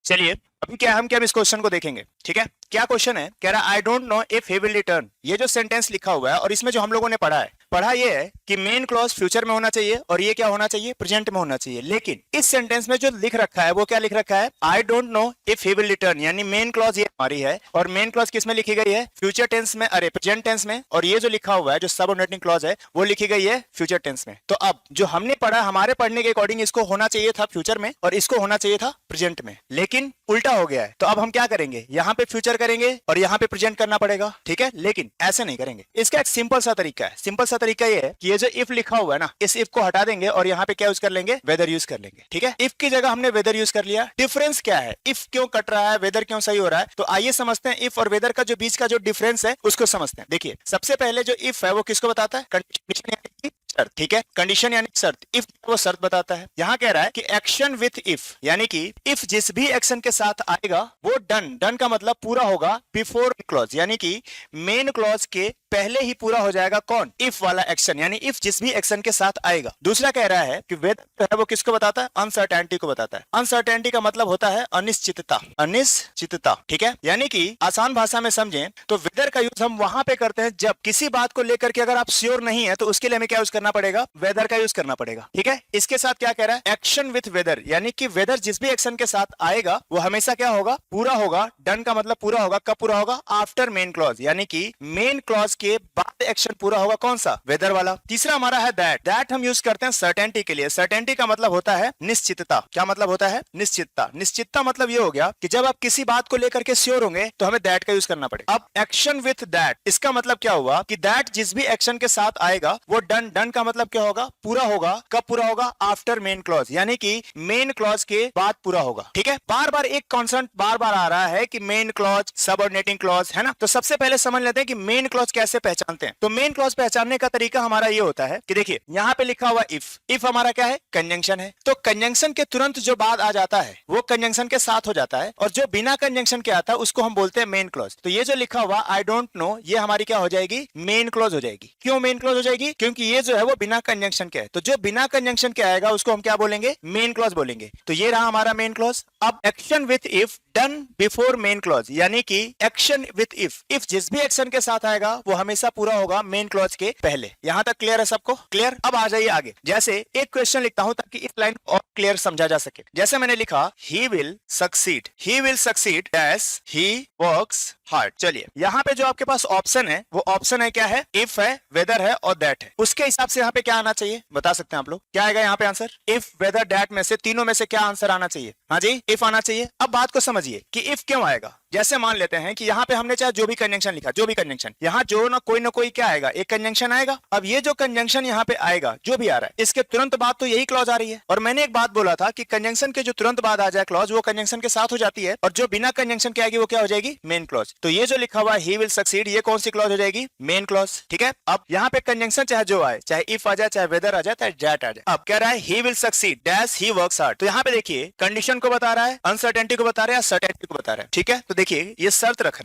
चलिए अभी क्या हम इस क्वेश्चन को देखेंगे, ठीक है। क्या क्वेश्चन है, कह रहा I don't know if he will return. ये जो सेंटेंस लिखा हुआ है और इसमें जो हम लोगों ने पढ़ा ये है कि मेन क्लॉज फ्यूचर में होना चाहिए और ये क्या होना चाहिए, प्रेजेंट में होना चाहिए। लेकिन इस सेंटेंस में जो लिख रखा है वो क्या लिख रखा है, I don't know if he will return, यानी मेन क्लॉज ये हमारी है और मेन क्लॉज किस में लिखी गई है, फ्यूचर टेंस में, अरे प्रेजेंट टेंस में। और ये जो लिखा हुआ है जो सबऑर्डिनेटिंग क्लॉज है वो लिखी गई है फ्यूचर टेंस में। तो अब जो हमने पढ़ा, हमारे पढ़ने के अकॉर्डिंग इसको होना चाहिए था फ्यूचर में और इसको होना चाहिए था प्रेजेंट में, लेकिन उल्टा हो गया है। तो अब हम क्या करेंगे, यहाँ पे फ्यूचर करेंगे और यहाँ पे प्रेजेंट करना पड़ेगा, ठीक है। लेकिन ऐसे नहीं करेंगे, इसका एक सिंपल सा तरीका है। सिंपल सा तरीका ये है कि ये जो इफ लिखा हुआ है ना, इस इफ को हटा देंगे और यहाँ पे क्या यूज कर लेंगे, वेदर यूज कर लेंगे, ठीक है। इफ की जगह हमने वेदर यूज कर लिया। डिफरेंस क्या है, इफ क्यों कट रहा है, वेदर क्यों सही हो रहा है, तो आइए समझते हैं इफ और वेदर का जो बीच का जो डिफरेंस है उसको समझते हैं। देखिए सबसे पहले जो इफ है वो किसको बताता है, कंडीशन यानी शर्त, ठीक है। कंडीशन यानी शर्त, इफ वो शर्त बताता है। यहाँ कह रहा है कि एक्शन विथ इफ, यानी कि इफ जिस भी एक्शन के साथ आएगा वो डन का मतलब पूरा होगा बिफोर क्लॉज, यानी कि मेन क्लॉज के पहले ही पूरा हो जाएगा कौन, इफ वाला एक्शन, यानी इफ जिस भी एक्शन के साथ आएगा। दूसरा कह रहा है कि वेदर है वो किसको बताता है, अनसर्टेनिटी को बताता है। अनसर्टेनिटी का मतलब होता है अनिश्चितता, ठीक है। यानी कि आसान भाषा में समझें तो वेदर का यूज हम वहां पे करते हैं जब किसी बात को लेकर के अगर आप श्योर नहीं है तो उसके लिए हमें क्या यूज करना पड़ेगा, वेदर का यूज करना पड़ेगा, ठीक है। इसके साथ क्या कह रहा है, एक्शन विथ वेदर, यानी कि वेदर जिस भी एक्शन के साथ आएगा वो हमेशा क्या होगा, पूरा होगा। डन का मतलब पूरा होगा, कब पूरा होगा, आफ्टर मेन क्लॉज, यानी कि मेन क्लॉज के बाद एक्शन पूरा होगा, कौन सा, वेदर वाला। तीसरा हमारा है दैट हम यूज करते हैं सर्टेनिटी के लिए। सर्टेनिटी का मतलब होता है निश्चितता। क्या मतलब होता है, निश्चितता मतलब ये हो गया कि जब आप किसी बात को लेकर के श्योर होंगे तो हमें दैट का यूज करना पड़ेगा। अब एक्शन विथ दैट, इसका मतलब क्या हुआ कि दैट जिस भी एक्शन के साथ आएगा वो डन का मतलब क्या होगा, पूरा होगा। कब पूरा होगा, आफ्टर मेन क्लॉज, यानी कि मेन क्लॉज के बाद पूरा होगा, ठीक है। बार बार एक कॉन्सेप्ट बार बार आ रहा है कि मेन क्लॉज, सबऑर्डिनेटिंग क्लॉज, है ना। तो सबसे पहले समझ लेते हैं कि मेन क्लॉज कैसे पहचानते हैं। तो मेन क्लॉज पहचानने का तरीका हमारा ये होता है कि देखिए यहाँ पे लिखा हुआ इफ हमारा क्या है, कंजंक्शन है। तो कंजंक्शन के तुरंत जो बाद आ जाता है वो कंजंक्शन के साथ हो जाता है और जो बिना कंजंक्शन के आता है उसको हम बोलते हैं मेन क्लॉज। तो ये जो लिखा हुआ आई डोंट नो, ये हमारी क्या हो जाएगी, मेन क्लॉज हो जाएगी। क्यों मेन क्लॉज हो जाएगी, क्योंकि ये जो है वो बिना कंजंक्शन के है। तो जो बिना कंजंक्शन के आएगा उसको हम क्या बोलेंगे, मेन क्लॉज बोलेंगे। तो ये रहा हमारा मेन क्लॉज। अब action with if done before main clause, यानी कि एक्शन विथ इफ जिस भी एक्शन के साथ आएगा वो हमेशा पूरा होगा मेन क्लॉज के पहले। यहां तक क्लियर है सबको, क्लियर। अब आ जाइए आगे। जैसे एक क्वेश्चन लिखता हूं ताकि इस लाइन और क्लियर समझा जा सके। जैसे मैंने लिखा he will succeed as he works hard. चलिए यहाँ पे जो आपके पास ऑप्शन है वो ऑप्शन है क्या है, इफ है, वेदर है और दैट है। उसके हिसाब से यहाँ पे क्या आना चाहिए बता सकते हैं आप लोग, क्या आएगा यहाँ पे आंसर, इफ वेदर दैट में से तीनों में से क्या आंसर आना चाहिए, हाँ जी इफ आना चाहिए। अब बात को समझिए कि इफ क्यों आएगा। जैसे मान लेते हैं कि यहाँ पे हमने चाहे जो भी कंजंक्शन लिखा, जो भी कंजंक्शन, यहाँ जो ना कोई क्या आएगा, एक कंजंक्शन आएगा। अब ये जो कंजंक्शन यहाँ पे आएगा जो भी आ रहा है इसके तुरंत बाद तो यही क्लॉज आ रही है। और मैंने एक बात बोला था कि कंजंक्शन के जो तुरंत बाद आ जाए क्लॉज वो कंजंक्शन के साथ हो जाती है और जो बिना कंजंक्शन के आएगी वो क्या हो जाएगी, मेन क्लॉज। तो ये जो लिखा हुआ ही विल सक्सीड ये कौन सी क्लॉज हो जाएगी, मेन क्लॉज, ठीक है। अब यहाँ पे कंजंक्शन चाहे जो आए, चाहे इफ आ जाए, चाहे वेदर आ जाए, चाहे दैट आ जाए। अब कह रहा है ही will succeed dash he works hard. तो यहाँ पे देखिए कंडीशन को बता रहा है, अनसर्टेनिटी को बता रहा है, सर्टेनिटी को बता रहा है, ठीक है। तो देखिए ये शर्त रख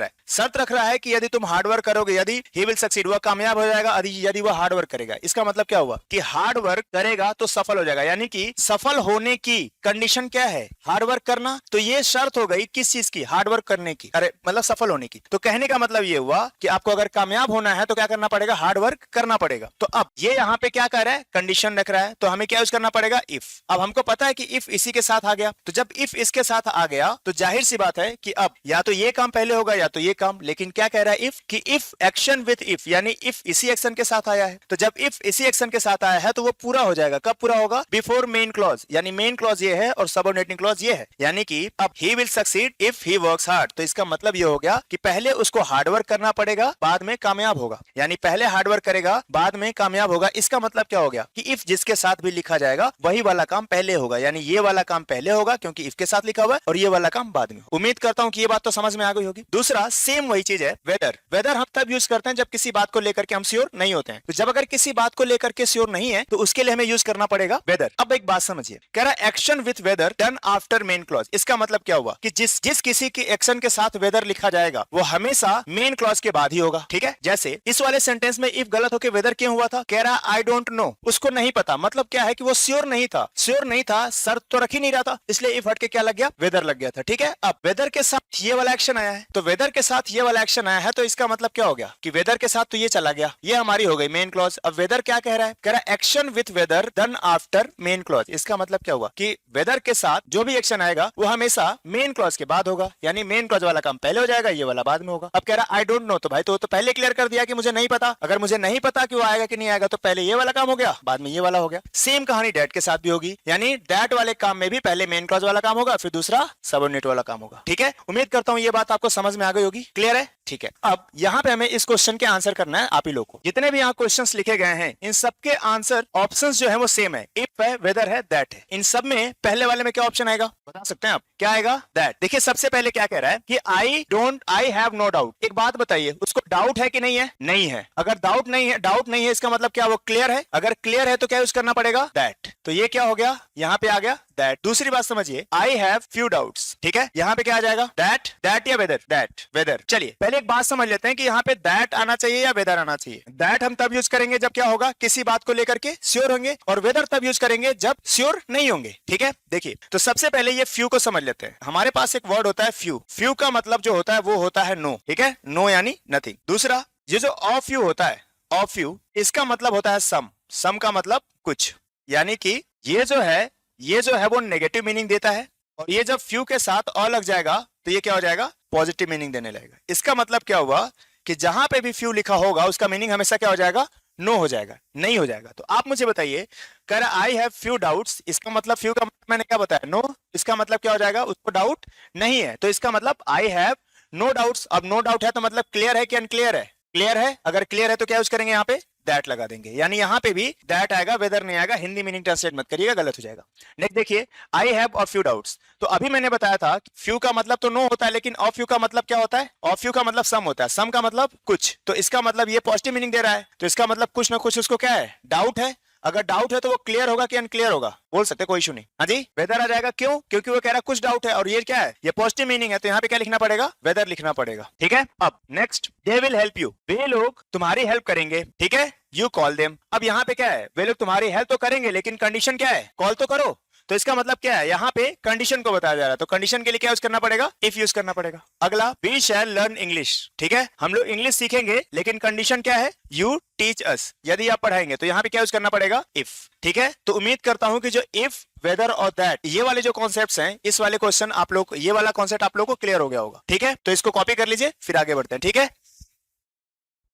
रहा है कि यदि तुम हार्ड वर्क करोगे, यदि ही विल सक्सीड वह कामयाब हो जाएगा, यदि वह हार्ड वर्क करेगा। इसका मतलब क्या हुआ कि हार्ड वर्क करेगा तो सफल हो जाएगा, यानी कि सफल होने की कंडीशन क्या है, हार्ड वर्क करना। तो ये शर्त हो गई किस चीज की, हार्ड वर्क करने की, अरे मतलब सफल होने की। तो कहने का मतलब ये हुआ कि आपको अगर कामयाब होना है तो क्या करना पड़ेगा, हार्ड वर्क करना पड़ेगा। तो अब ये यहाँ पे क्या कर रहा है, कंडीशन रख रहा है, तो हमें क्या यूज करना पड़ेगा, इफ। अब हमको पता है कि इफ इसी के साथ आ गया, तो जब इफ इसके साथ आ गया तो जाहिर सी बात है कि अब या तो ये काम पहले होगा या तो ये काम। लेकिन क्या कह रहा है इफ, कि इफ एक्शन विथ इफ, यानी इफ इसी एक्शन के साथ आया है। तो जब इफ इसी एक्शन के साथ आया है तो वो पूरा हो जाएगा, कब पूरा होगा, बिफोर मेन क्लॉज, यानी मेन क्लॉज ये है और सबऑर्डिनेटिंग क्लॉज ये है। यानी कि अब ही will succeed if he works hard. तो इसका मतलब ये हो गया कि पहले उसको हार्ड वर्क करना पड़ेगा, बाद में कामयाब होगा, यानी पहले हार्ड वर्क करेगा बाद में कामयाब होगा। इसका मतलब क्या हो गया कि इफ जिसके साथ भी लिखा जाएगा वही वाला काम पहले होगा, यानी ये वाला काम पहले होगा क्योंकि इफ के साथ लिखा हुआ है और ये वाला काम बाद में। उम्मीद करता हूं कि ये बात तो समझ में आ गई होगी। दूसरा सेम वही चीज है वेदर। वेदर हम तब यूज करते हैं जब किसी बात को लेकर के हम श्योर नहीं होते हैं। तो जब अगर किसी बात को लेकर के श्योर नहीं है तो उसके लिए हमें यूज करना पड़ेगा वेदर। अब एक बात समझिए, कह रहा है action with whether done after main clause. इसका मतलब क्या हुआ कि जिस किसी की एक्शन के साथ वेदर लिखा जाएगा वो हमेशा मेन क्लॉज के बाद ही होगा। ठीक है, जैसे इस वाले सेंटेंस में इफ गलत होकर वेदर क्यों हुआ था, कह रहा आई डोंट नो, उसको नहीं पता, मतलब क्या है कि वो श्योर नहीं था। श्योर नहीं था, शर्त तो रख ही नहीं रहा था, इसलिए इफ हट के क्या लग गया, वेदर लग गया था। ठीक है, अब वेदर के साथ ये वाला एक्शन आया है, तो वेदर के साथ ये वाला एक्शन आया है, तो इसका मतलब क्या हो गया कि वेदर के साथ तो ये चला गया, ये हमारी हो गई मेन क्लॉज। अब वेदर क्या कह रहा है, कह रहा है action with whether done after main clause. इसका मतलब क्या हुआ कि वेदर के साथ जो भी एक्शन आएगा वो हमेशा मेन क्लॉज के बाद होगा, यानी मेन क्लॉज वाला काम पहले हो जाएगा, ये वाला बाद में होगा। अब कह रहा है आई डोंट नो, तो भाई तो पहले क्लियर कर दिया कि मुझे नहीं पता। अगर मुझे नहीं पता कि वो आएगा कि नहीं आएगा तो पहले ये वाला काम हो गया, बाद में ये वाला हो गया। सेम कहानी दैट के साथ भी होगी, यानी दैट वाले काम में भी पहले मेन क्लॉज वाला काम होगा, फिर दूसरा सबऑर्डिनेट वाला काम होगा। ठीक है, उम्मीद करता हूं ये बात आपको समझ में आ गई होगी, क्लियर है। ठीक है, अब यहां पे हमें इस क्वेश्चन के आंसर करना है आप ही लोग को। जितने भी यहाँ क्वेश्चंस लिखे गए हैं इन सब के आंसर ऑप्शंस जो है वो सेम है, इफ है, वेदर है, दैट है। इन सब में पहले वाले में क्या ऑप्शन आएगा बता सकते हैं आप, क्या आएगा, दैट। देखिए सबसे पहले क्या कह रहा है कि आई हैव नो डाउट। एक बात बताइए, उसको डाउट है कि नहीं है, नहीं है। अगर डाउट नहीं है इसका मतलब क्या, वो क्लियर है। अगर क्लियर है तो क्या यूज करना पड़ेगा, दैट। तो ये क्या हो गया, यहाँ पे आ गया दैट। दूसरी बात समझिए, आई हैव फ्यू डाउट्स। ठीक है, यहाँ पे क्या आ जाएगा, दैट या वेदर, दैट वेदर। चलिए पहले एक बात समझ लेते हैं कि यहाँ पे दैट आना चाहिए या वेदर आना चाहिए। दैट हम तब यूज करेंगे जब क्या होगा, किसी बात को लेकर के श्योर होंगे, और वेदर तब यूज करेंगे जब श्योर नहीं होंगे। ठीक है, देखिए तो सबसे पहले ये फ्यू को समझ लेते हैं। हमारे पास एक वर्ड होता है फ्यू। फ्यू का मतलब जो होता है वो होता है नो। ठीक है, नो यानी नथिंग। दूसरा ये जो ऑफ यू होता है, ऑफ यू, इसका मतलब होता है सम। सम का मतलब कुछ, यानी कि ये जो है वो नेगेटिव मीनिंग देता है, और ये जब फ्यू के साथ और लग जाएगा तो ये क्या हो जाएगा, पॉजिटिव मीनिंग देने लगेगा। इसका मतलब क्या हुआ कि जहां पे भी फ्यू लिखा होगा उसका मीनिंग हमेशा क्या हो जाएगा, नो हो जाएगा, नहीं हो जाएगा। तो आप मुझे बताइए, कह रहा आई हैव फ्यू डाउट्स, इसका मतलब फ्यू का मतलब मैंने क्या बताया, नो। इसका मतलब क्या हो जाएगा, उसको डाउट नहीं है, तो इसका मतलब आई हैव नो डाउट्स। अब नो डाउट है तो मतलब क्लियर है कि अनक्लियर है, क्लियर है। अगर क्लियर है तो क्या यूज करेंगे, यहाँ पे दैट लगा देंगे, यानी यहाँ पे भी दैट आएगा, वेदर नहीं आएगा। हिंदी मीनिंग ट्रांसलेट मत करिएगा, गलत हो जाएगा। नेक्स्ट देखिए, आई हैव और फ्यू डाउट्स। तो अभी मैंने बताया था फ्यू का मतलब तो नो होता है, लेकिन ऑफ यू का मतलब क्या होता है, ऑफ यू का मतलब सम होता है। सम का मतलब कुछ, तो इसका मतलब ये पॉजिटिव मीनिंग दे रहा है, तो इसका मतलब कुछ ना कुछ उसको क्या है, डाउट है। अगर डाउट है तो वो क्लियर होगा कि अनक्लियर होगा, बोल सकते, कोई इशू नहीं। हाँ जी, वेदर आ जाएगा, क्यों, क्योंकि वो कह रहा है कुछ डाउट है, और ये क्या है, ये पॉजिटिव मीनिंग है, तो यहाँ पे क्या लिखना पड़ेगा, वेदर लिखना पड़ेगा। ठीक है, अब next, they will help you, वे लोग तुम्हारी हेल्प करेंगे। ठीक है, यू कॉल देम। अब यहाँ पे क्या है, वे लोग तुम्हारी हेल्प तो करेंगे, लेकिन कंडीशन क्या है, कॉल तो करो। तो इसका मतलब क्या है, यहाँ पे कंडीशन को बताया जा रहा है, तो कंडीशन के लिए क्या यूज करना पड़ेगा, इफ यूज करना पड़ेगा। अगला, वी शैल लर्न इंग्लिश। ठीक है, हम लोग इंग्लिश सीखेंगे, लेकिन कंडीशन क्या है, यू टीच अस। यदि आप पढ़ाएंगे तो यहाँ पे क्या यूज करना पड़ेगा, इफ। ठीक है, तो उम्मीद करता हूं कि जो इफ, वेदर और दैट, ये वाले जो कॉन्सेप्ट्स हैं, इस वाले क्वेश्चन आप लोग, ये वाला कॉन्सेप्ट आप लोग को क्लियर हो गया होगा। ठीक है, तो इसको कॉपी कर लीजिए, फिर आगे बढ़ते हैं। ठीक है।